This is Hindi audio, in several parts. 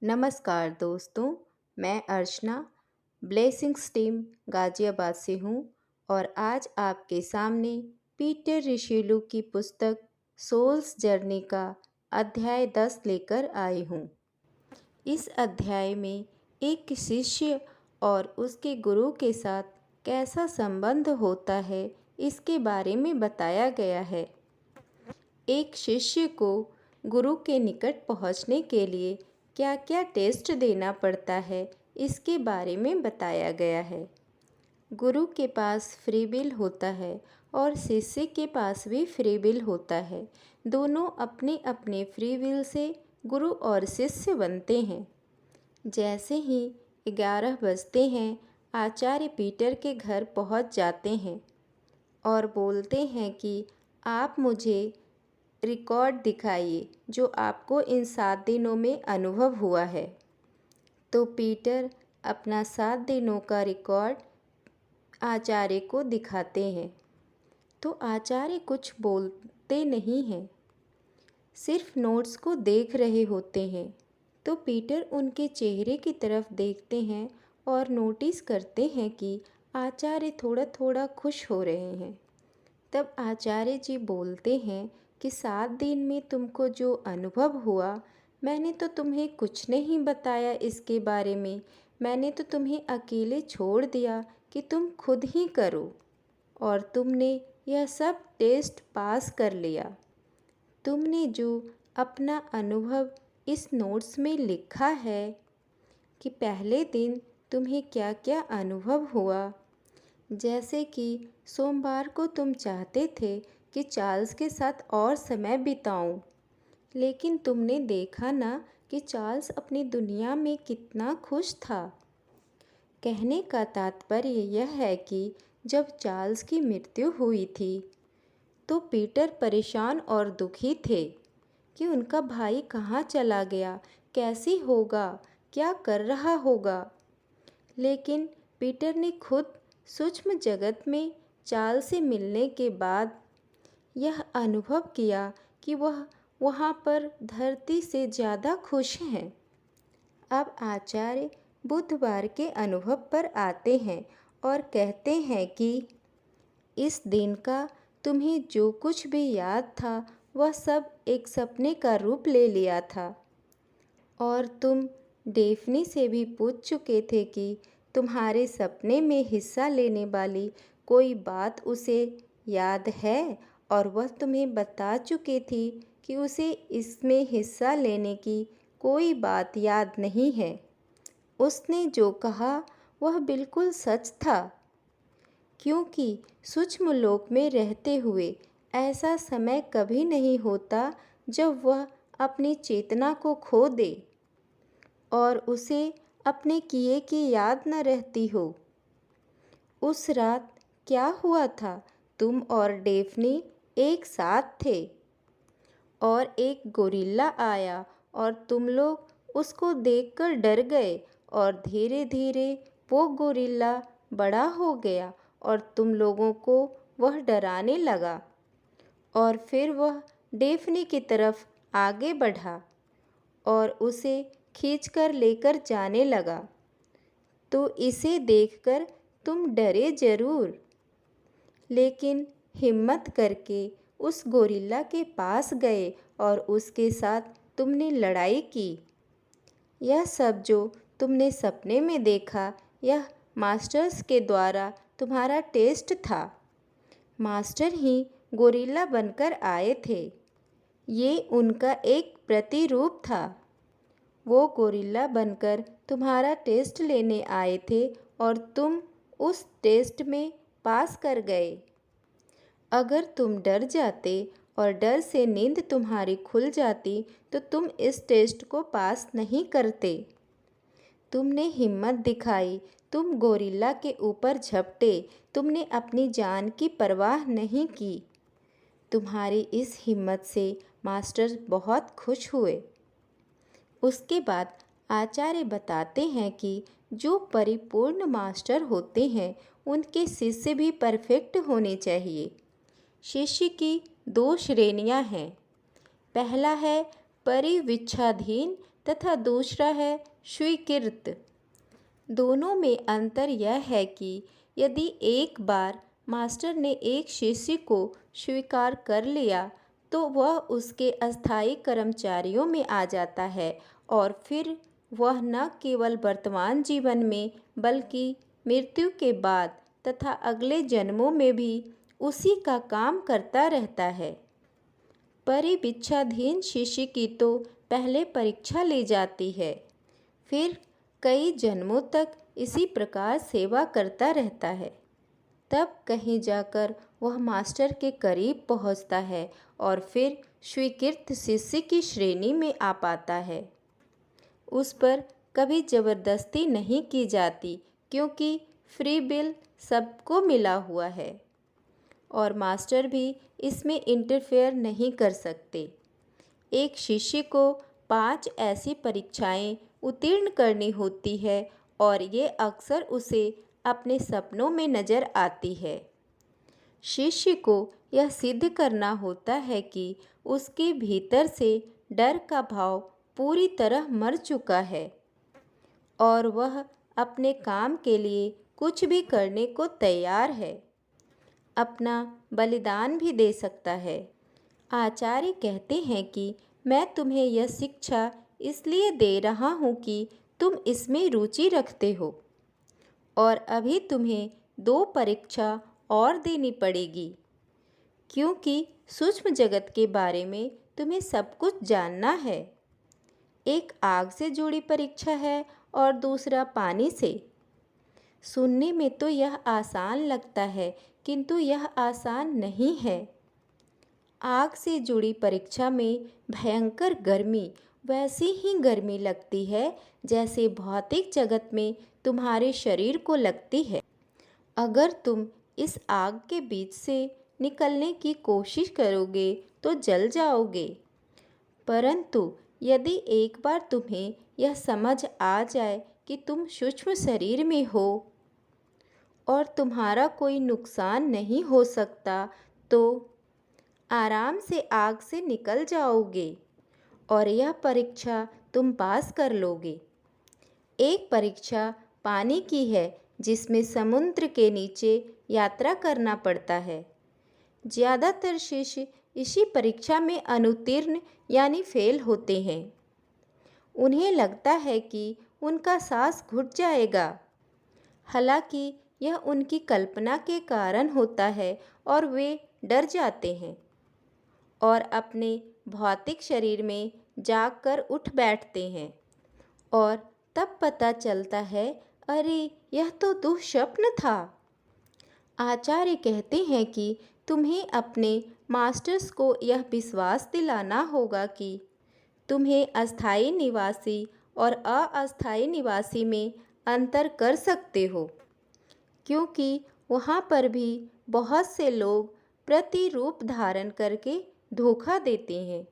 नमस्कार दोस्तों, मैं अर्चना ब्लेसिंग्स टीम गाज़ियाबाद से हूँ और आज आपके सामने पीटर रिशेलू की पुस्तक सोल्स जर्नी का अध्याय 10 लेकर आई हूँ। इस अध्याय में एक शिष्य और उसके गुरु के साथ कैसा संबंध होता है, इसके बारे में बताया गया है। एक शिष्य को गुरु के निकट पहुंचने के लिए क्या क्या टेस्ट देना पड़ता है, इसके बारे में बताया गया है। गुरु के पास फ्री विल होता है और शिष्य के पास भी फ्री विल होता है। दोनों अपने अपने फ्री विल से गुरु और शिष्य बनते हैं। जैसे ही 11 बजते हैं, आचार्य पीटर के घर पहुंच जाते हैं और बोलते हैं कि आप मुझे रिकॉर्ड दिखाइए जो आपको इन 7 दिनों में अनुभव हुआ है। तो पीटर अपना 7 दिनों का रिकॉर्ड आचार्य को दिखाते हैं। तो आचार्य कुछ बोलते नहीं हैं, सिर्फ नोट्स को देख रहे होते हैं। तो पीटर उनके चेहरे की तरफ देखते हैं और नोटिस करते हैं कि आचार्य थोड़ा थोड़ा खुश हो रहे हैं। तब आचार्य जी बोलते हैं कि 7 दिन में तुमको जो अनुभव हुआ, मैंने तो तुम्हें कुछ नहीं बताया इसके बारे में। मैंने तो तुम्हें अकेले छोड़ दिया कि तुम खुद ही करो, और तुमने यह सब टेस्ट पास कर लिया। तुमने जो अपना अनुभव इस नोट्स में लिखा है कि पहले दिन तुम्हें क्या क्या अनुभव हुआ, जैसे कि सोमवार को तुम चाहते थे कि चार्ल्स के साथ और समय बिताऊं, लेकिन तुमने देखा ना कि चार्ल्स अपनी दुनिया में कितना खुश था। कहने का तात्पर्य यह है कि जब चार्ल्स की मृत्यु हुई थी तो पीटर परेशान और दुखी थे कि उनका भाई कहाँ चला गया, कैसी होगा, क्या कर रहा होगा। लेकिन पीटर ने खुद सूक्ष्म जगत में चार्ल्स से मिलने के बाद यह अनुभव किया कि वह वहाँ पर धरती से ज़्यादा खुश हैं। अब आचार्य बुधवार के अनुभव पर आते हैं और कहते हैं कि इस दिन का तुम्हें जो कुछ भी याद था, वह सब एक सपने का रूप ले लिया था, और तुम डेफनी से भी पूछ चुके थे कि तुम्हारे सपने में हिस्सा लेने वाली कोई बात उसे याद है, और वह तुम्हें बता चुकी थी कि उसे इसमें हिस्सा लेने की कोई बात याद नहीं है। उसने जो कहा वह बिल्कुल सच था, क्योंकि सूक्ष्म लोक में रहते हुए ऐसा समय कभी नहीं होता जब वह अपनी चेतना को खो दे और उसे अपने किए की याद न रहती हो। उस रात क्या हुआ था, तुम और डेफनी एक साथ थे और एक गोरिल्ला आया और तुम लोग उसको देखकर डर गए, और धीरे धीरे वो गोरिल्ला बड़ा हो गया और तुम लोगों को वह डराने लगा, और फिर वह डेफनी की तरफ आगे बढ़ा और उसे खींचकर लेकर जाने लगा। तो इसे देखकर तुम डरे जरूर, लेकिन हिम्मत करके उस गोरिल्ला के पास गए और उसके साथ तुमने लड़ाई की। यह सब जो तुमने सपने में देखा, यह मास्टर्स के द्वारा तुम्हारा टेस्ट था। मास्टर ही गोरिल्ला बनकर आए थे। ये उनका एक प्रतिरूप था। वो गोरिल्ला बनकर तुम्हारा टेस्ट लेने आए थे और तुम उस टेस्ट में पास कर गए। अगर तुम डर जाते और डर से नींद तुम्हारी खुल जाती तो तुम इस टेस्ट को पास नहीं करते। तुमने हिम्मत दिखाई, तुम गोरिल्ला के ऊपर झपटे, तुमने अपनी जान की परवाह नहीं की। तुम्हारी इस हिम्मत से मास्टर बहुत खुश हुए। उसके बाद आचार्य बताते हैं कि जो परिपूर्ण मास्टर होते हैं, उनके शिष्य भी परफेक्ट होने चाहिए। शिष्य की 2 श्रेणियां हैं। पहला है परिविच्छाधीन, तथा दूसरा है स्वीकृत। दोनों में अंतर यह है कि यदि एक बार मास्टर ने एक शिष्य को स्वीकार कर लिया तो वह उसके अस्थायी कर्मचारियों में आ जाता है और फिर वह न केवल वर्तमान जीवन में बल्कि मृत्यु के बाद तथा अगले जन्मों में भी उसी का काम करता रहता है। परिविच्छाधीन शिष्य की तो पहले परीक्षा ली जाती है, फिर कई जन्मों तक इसी प्रकार सेवा करता रहता है। तब कहीं जाकर वह मास्टर के करीब पहुंचता है और फिर स्वीकृत शिष्य की श्रेणी में आ पाता है। उस पर कभी ज़बरदस्ती नहीं की जाती क्योंकि फ्री विल सबको मिला हुआ है और मास्टर भी इसमें इंटरफेयर नहीं कर सकते। एक शिष्य को 5 ऐसी परीक्षाएं उत्तीर्ण करनी होती है और ये अक्सर उसे अपने सपनों में नज़र आती है। शिष्य को यह सिद्ध करना होता है कि उसके भीतर से डर का भाव पूरी तरह मर चुका है और वह अपने काम के लिए कुछ भी करने को तैयार है, अपना बलिदान भी दे सकता है। आचार्य कहते हैं कि मैं तुम्हें यह शिक्षा इसलिए दे रहा हूँ कि तुम इसमें रुचि रखते हो और अभी तुम्हें 2 परीक्षा और देनी पड़ेगी क्योंकि सूक्ष्म जगत के बारे में तुम्हें सब कुछ जानना है। एक आग से जुड़ी परीक्षा है और दूसरा पानी से। सुनने में तो यह आसान लगता है किंतु यह आसान नहीं है। आग से जुड़ी परीक्षा में भयंकर गर्मी वैसी ही गर्मी लगती है जैसे भौतिक जगत में तुम्हारे शरीर को लगती है। अगर तुम इस आग के बीच से निकलने की कोशिश करोगे तो जल जाओगे, परंतु यदि एक बार तुम्हें यह समझ आ जाए कि तुम सूक्ष्म शरीर में हो और तुम्हारा कोई नुकसान नहीं हो सकता तो आराम से आग से निकल जाओगे और यह परीक्षा तुम पास कर लोगे। एक परीक्षा पानी की है जिसमें समुद्र के नीचे यात्रा करना पड़ता है। ज़्यादातर शिष्य इसी परीक्षा में अनुत्तीर्ण यानी फेल होते हैं। उन्हें लगता है कि उनका सांस घुट जाएगा, हालांकि यह उनकी कल्पना के कारण होता है और वे डर जाते हैं और अपने भौतिक शरीर में जागकर उठ बैठते हैं और तब पता चलता है, अरे यह तो दुःस्वप्न था। आचार्य कहते हैं कि तुम्हें अपने मास्टर्स को यह विश्वास दिलाना होगा कि तुम्हें अस्थायी निवासी और अस्थायी निवासी में अंतर कर सकते हो, क्योंकि वहाँ पर भी बहुत से लोग प्रतिरूप धारण करके धोखा देते हैं।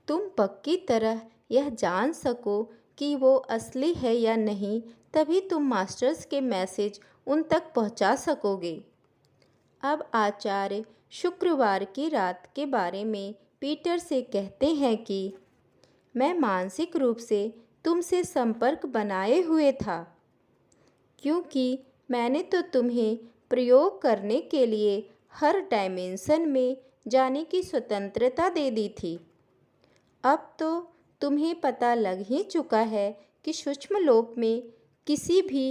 तुम पक्की तरह यह जान सको कि वो असली है या नहीं, तभी तुम मास्टर्स के मैसेज उन तक पहुंचा सकोगे। अब आचार्य शुक्रवार की रात के बारे में पीटर से कहते हैं कि मैं मानसिक रूप से तुमसे संपर्क बनाए हुए था, क्योंकि मैंने तो तुम्हें प्रयोग करने के लिए हर डायमेंशन में जाने की स्वतंत्रता दे दी थी। अब तो तुम्हें पता लग ही चुका है कि सूक्ष्म लोक में किसी भी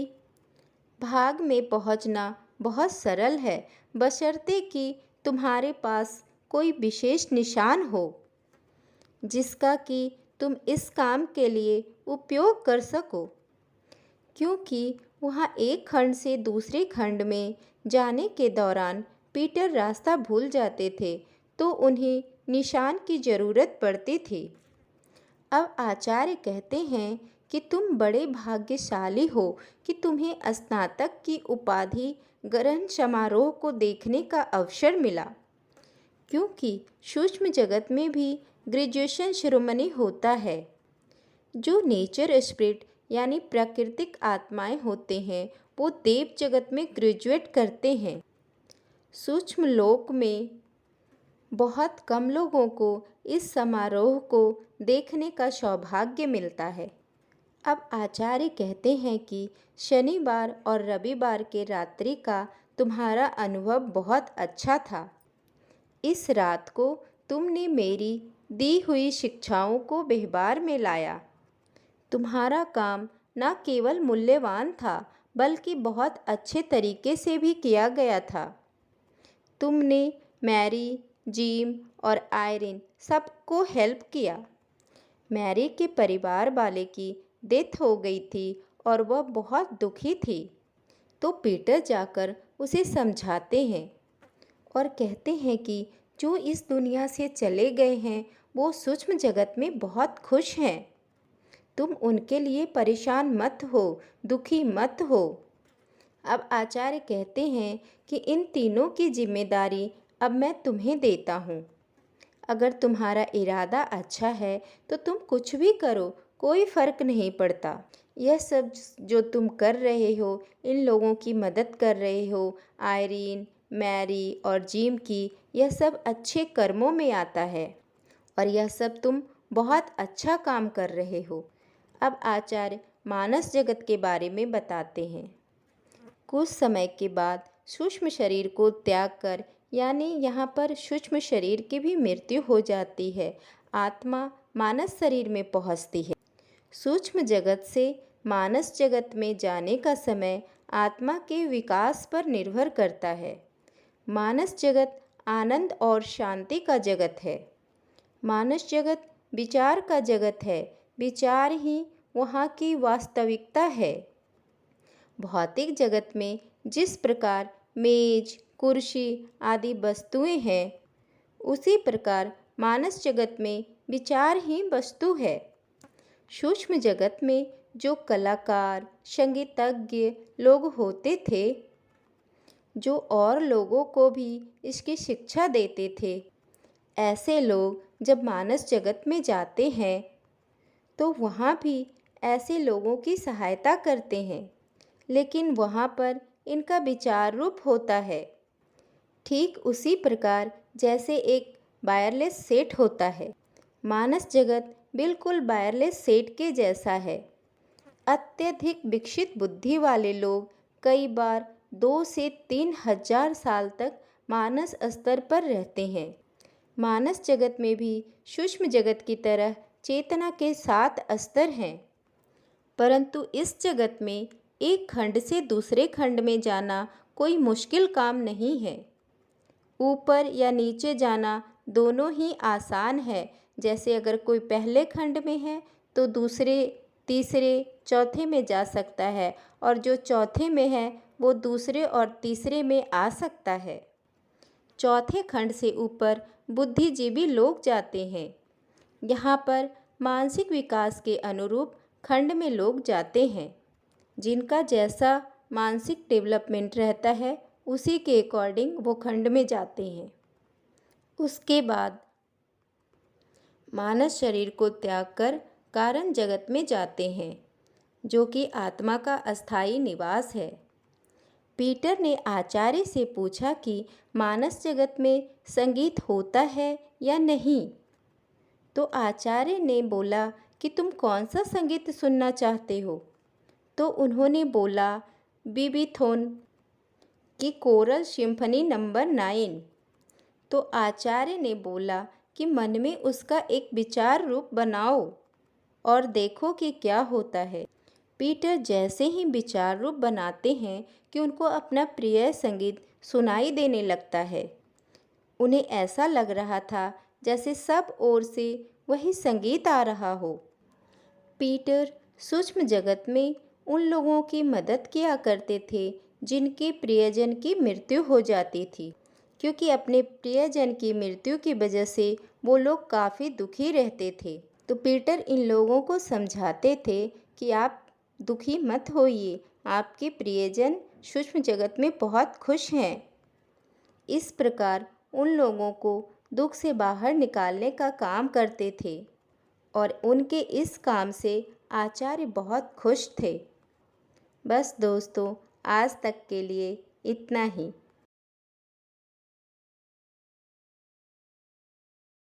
भाग में पहुंचना बहुत सरल है, बशर्ते कि तुम्हारे पास कोई विशेष निशान हो जिसका कि तुम इस काम के लिए उपयोग कर सको। क्योंकि वहाँ एक खंड से दूसरे खंड में जाने के दौरान पीटर रास्ता भूल जाते थे तो उन्हें निशान की ज़रूरत पड़ती थी। अब आचार्य कहते हैं कि तुम बड़े भाग्यशाली हो कि तुम्हें स्नातक की उपाधि ग्रहण समारोह को देखने का अवसर मिला, क्योंकि सूक्ष्म जगत में भी ग्रेजुएशन सेरेमनी होता है। जो नेचर स्पिरिट यानी प्राकृतिक आत्माएं होते हैं वो देव जगत में ग्रेजुएट करते हैं। सूक्ष्म लोक में बहुत कम लोगों को इस समारोह को देखने का सौभाग्य मिलता है। अब आचार्य कहते हैं कि शनिवार और रविवार के रात्रि का तुम्हारा अनुभव बहुत अच्छा था। इस रात को तुमने मेरी दी हुई शिक्षाओं को व्यवहार में लाया। तुम्हारा काम न केवल मूल्यवान था बल्कि बहुत अच्छे तरीके से भी किया गया था। तुमने मैरी, जिम और आयरिन सबको हेल्प किया। मैरी के परिवार वाले की डेथ हो गई थी और वह बहुत दुखी थी। तो पीटर जाकर उसे समझाते हैं और कहते हैं कि जो इस दुनिया से चले गए हैं वो सूक्ष्म जगत में बहुत खुश हैं। तुम उनके लिए परेशान मत हो, दुखी मत हो। अब आचार्य कहते हैं कि इन तीनों की जिम्मेदारी अब मैं तुम्हें देता हूँ। अगर तुम्हारा इरादा अच्छा है तो तुम कुछ भी करो, कोई फ़र्क नहीं पड़ता। यह सब जो तुम कर रहे हो, इन लोगों की मदद कर रहे हो, आयरीन, मैरी और जिम की, यह सब अच्छे कर्मों में आता है और यह सब तुम बहुत अच्छा काम कर रहे हो। अब आचार्य मानस जगत के बारे में बताते हैं। कुछ समय के बाद सूक्ष्म शरीर को त्याग कर, यानी यहाँ पर सूक्ष्म शरीर की भी मृत्यु हो जाती है। आत्मा मानस शरीर में पहुँचती है। सूक्ष्म जगत से मानस जगत में जाने का समय आत्मा के विकास पर निर्भर करता है। मानस जगत आनंद और शांति का जगत है। मानस जगत विचार का जगत है। विचार ही वहाँ की वास्तविकता है। भौतिक जगत में जिस प्रकार मेज, कुर्सी आदि वस्तुएं हैं, उसी प्रकार मानस जगत में विचार ही वस्तु है। सूक्ष्म जगत में जो कलाकार, संगीतज्ञ लोग होते थे, जो और लोगों को भी इसकी शिक्षा देते थे, ऐसे लोग जब मानस जगत में जाते हैं तो वहाँ भी ऐसे लोगों की सहायता करते हैं, लेकिन वहाँ पर इनका विचार रूप होता है। ठीक उसी प्रकार जैसे एक वायरलेस सेट होता है, मानस जगत बिल्कुल वायरलेस सेट के जैसा है। अत्यधिक विकसित बुद्धि वाले लोग कई बार 2 से 3 हजार साल तक मानस स्तर पर रहते हैं। मानस जगत में भी सूक्ष्म जगत की तरह चेतना के 7 स्तर हैं, परंतु इस जगत में एक खंड से दूसरे खंड में जाना कोई मुश्किल काम नहीं है। ऊपर या नीचे जाना दोनों ही आसान है। जैसे अगर कोई पहले खंड में है तो दूसरे, तीसरे, चौथे में जा सकता है, और जो चौथे में है वो दूसरे और तीसरे में आ सकता है। चौथे खंड से ऊपर बुद्धिजीवी लोग जाते हैं। यहाँ पर मानसिक विकास के अनुरूप खंड में लोग जाते हैं। जिनका जैसा मानसिक डेवलपमेंट रहता है उसी के अकॉर्डिंग वो खंड में जाते हैं। उसके बाद मानस शरीर को त्याग कर कारण जगत में जाते हैं, जो कि आत्मा का अस्थायी निवास है। पीटर ने आचार्य से पूछा कि मानस जगत में संगीत होता है या नहीं। तो आचार्य ने बोला कि तुम कौन सा संगीत सुनना चाहते हो। तो उन्होंने बोला बीबीथोन की कोरल सिम्फनी नंबर 9। तो आचार्य ने बोला कि मन में उसका एक विचार रूप बनाओ और देखो कि क्या होता है। पीटर जैसे ही विचार रूप बनाते हैं कि उनको अपना प्रिय संगीत सुनाई देने लगता है। उन्हें ऐसा लग रहा था जैसे सब ओर से वही संगीत आ रहा हो। पीटर सूक्ष्म जगत में उन लोगों की मदद किया करते थे जिनके प्रियजन की मृत्यु हो जाती थी, क्योंकि अपने प्रियजन की मृत्यु की वजह से वो लोग काफ़ी दुखी रहते थे। तो पीटर इन लोगों को समझाते थे कि आप दुखी मत होइए, आपके प्रियजन सूक्ष्म जगत में बहुत खुश हैं। इस प्रकार उन लोगों को दुख से बाहर निकालने का काम करते थे और उनके इस काम से आचार्य बहुत खुश थे। बस दोस्तों, आज तक के लिए इतना ही।